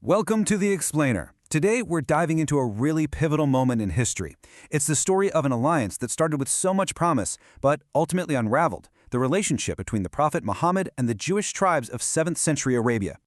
Welcome to The Explainer. Today, we're diving into a really pivotal moment in history. It's the story of an alliance that started with so much promise, but ultimately unraveled, the relationship between the Prophet Muhammad and the Jewish tribes of 7th century Arabia.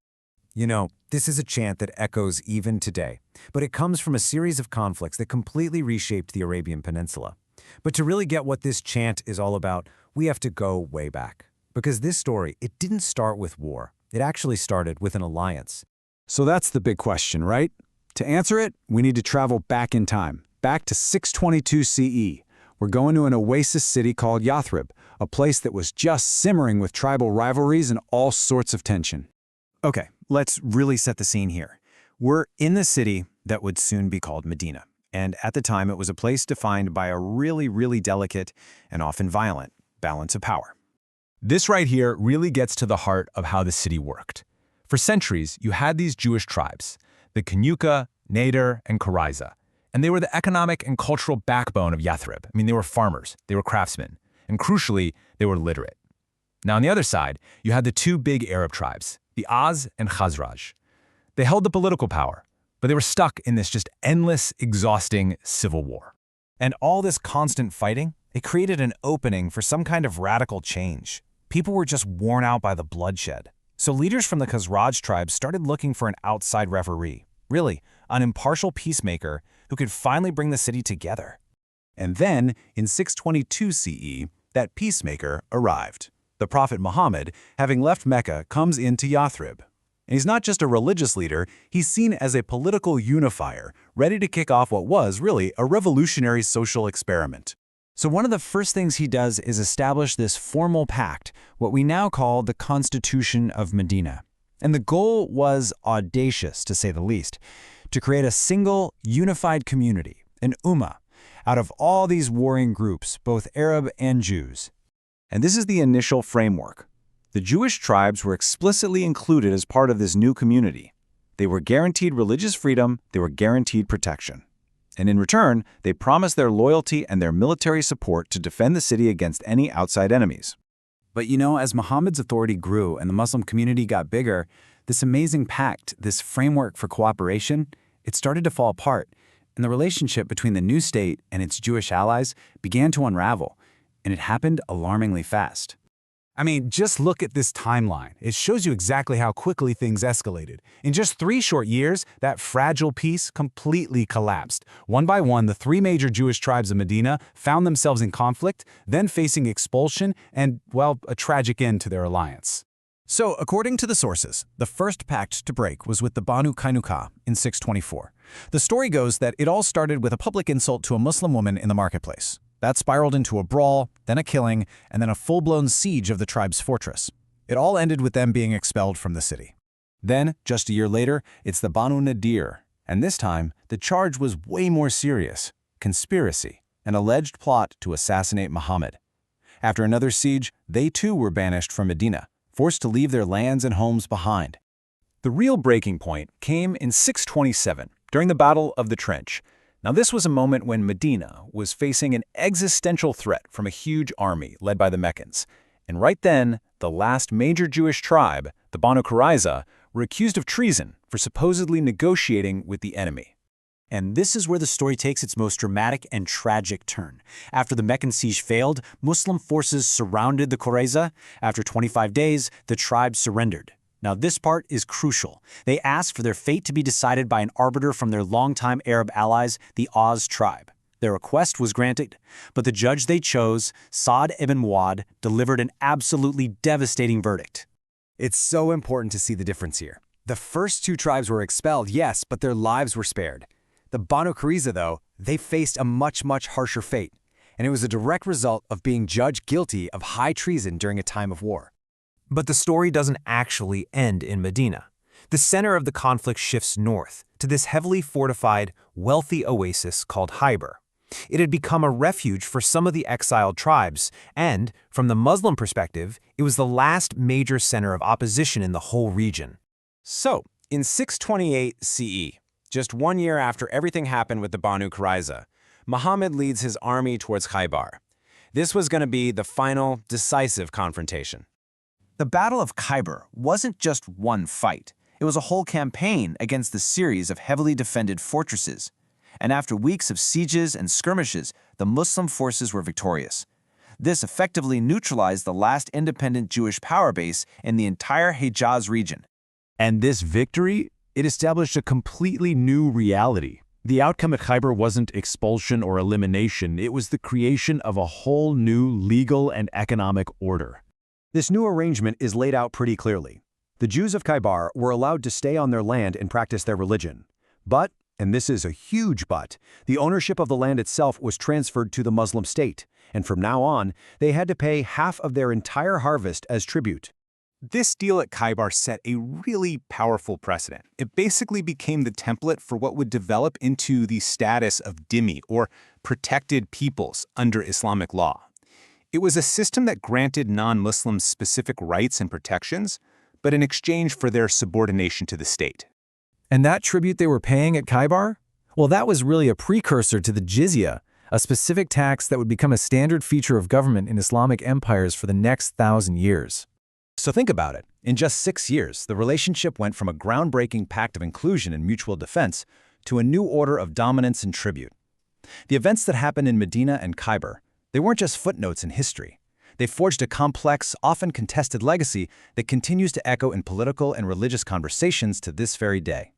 You know, this is a chant that echoes even today, but it comes from a series of conflicts that completely reshaped the Arabian Peninsula. But to really get what this chant is all about, we have to go way back. Because this story, it didn't start with war. It actually started with an alliance. So that's the big question, right? To answer it, we need to travel back in time, back to 622 CE. We're going to an oasis city called Yathrib, a place that was just simmering with tribal rivalries and all sorts of tension. Okay, let's really set the scene here. We're in the city that would soon be called Medina. And at the time, it was a place defined by a really delicate and often violent balance of power. This right here really gets to the heart of how the city worked. For centuries, you had these Jewish tribes, the Kenuka, Nader, and Qurayza, and they were the economic and cultural backbone of Yathrib. I mean, they were farmers, they were craftsmen, and crucially, they were literate. Now, on the other side, you had the two big Arab tribes, the Aus and Khazraj. They held the political power, but they were stuck in this just endless, exhausting civil war. And all this constant fighting, it created an opening for some kind of radical change. People were just worn out by the bloodshed. So leaders from the Khazraj tribe started looking for an outside referee, really, an impartial peacemaker who could finally bring the city together. And then, in 622 CE, that peacemaker arrived. The Prophet Muhammad, having left Mecca, comes into Yathrib. And he's not just a religious leader, he's seen as a political unifier, ready to kick off what was really a revolutionary social experiment. So one of the first things he does is establish this formal pact, what we now call the Constitution of Medina. And the goal was audacious, to say the least, to create a single, unified community, an ummah, out of all these warring groups, both Arab and Jews. And this is the initial framework. The Jewish tribes were explicitly included as part of this new community. They were guaranteed religious freedom, they were guaranteed protection. And in return, they promised their loyalty and their military support to defend the city against any outside enemies. But you know, as Muhammad's authority grew and the Muslim community got bigger, this amazing pact, this framework for cooperation, it started to fall apart, and the relationship between the new state and its Jewish allies began to unravel, and it happened alarmingly fast. I mean, just look at this timeline. It shows you exactly how quickly things escalated. In just 3 short years, that fragile peace completely collapsed. One by one, the 3 major Jewish tribes of Medina found themselves in conflict, then facing expulsion and, well, a tragic end to their alliance. So, according to the sources, the first pact to break was with the Banu Qaynuqa in 624. The story goes that it all started with a public insult to a Muslim woman in the marketplace. That spiraled into a brawl, then a killing, and then a full-blown siege of the tribe's fortress. It all ended with them being expelled from the city. Then, just a year later, it's the Banu Nadir, and this time, the charge was way more serious: conspiracy, an alleged plot to assassinate Muhammad. After another siege, they too were banished from Medina, forced to leave their lands and homes behind. The real breaking point came in 627, during the Battle of the Trench. Now, this was a moment when Medina was facing an existential threat from a huge army led by the Meccans. And right then, the last major Jewish tribe, the Banu Qurayza, were accused of treason for supposedly negotiating with the enemy. And this is where the story takes its most dramatic and tragic turn. After the Meccan siege failed, Muslim forces surrounded the Qurayza. After 25 days, the tribe surrendered. Now, this part is crucial. They asked for their fate to be decided by an arbiter from their longtime Arab allies, the Aus tribe. Their request was granted, but the judge they chose, Sa'd ibn Mu'adh, delivered an absolutely devastating verdict. It's so important to see the difference here. The first 2 tribes were expelled, yes, but their lives were spared. The Banu Qurayza, though, they faced a much harsher fate, and it was a direct result of being judged guilty of high treason during a time of war. But the story doesn't actually end in Medina. The center of the conflict shifts north to this heavily fortified, wealthy oasis called Khyber. It had become a refuge for some of the exiled tribes, and, from the Muslim perspective, it was the last major center of opposition in the whole region. So, in 628 CE, just 1 year after everything happened with the Banu Qurayza, Muhammad leads his army towards Khyber. This was going to be the final, decisive confrontation. The Battle of Khyber wasn't just one fight. It was a whole campaign against the series of heavily defended fortresses. And after weeks of sieges and skirmishes, the Muslim forces were victorious. This effectively neutralized the last independent Jewish power base in the entire Hejaz region. And this victory, it established a completely new reality. The outcome at Khyber wasn't expulsion or elimination, it was the creation of a whole new legal and economic order. This new arrangement is laid out pretty clearly. The Jews of Khyber were allowed to stay on their land and practice their religion. But, and this is a huge but, the ownership of the land itself was transferred to the Muslim state, and from now on, they had to pay half of their entire harvest as tribute. This deal at Khyber set a really powerful precedent. It basically became the template for what would develop into the status of dhimmi, or protected peoples, under Islamic law. It was a system that granted non-Muslims specific rights and protections, but in exchange for their subordination to the state. And that tribute they were paying at Khyber? Well, that was really a precursor to the jizya, a specific tax that would become a standard feature of government in Islamic empires for the next 1,000 years. So think about it. In just 6 years, the relationship went from a groundbreaking pact of inclusion and mutual defense to a new order of dominance and tribute. The events that happened in Medina and Khyber, they weren't just footnotes in history. They forged a complex, often contested legacy that continues to echo in political and religious conversations to this very day.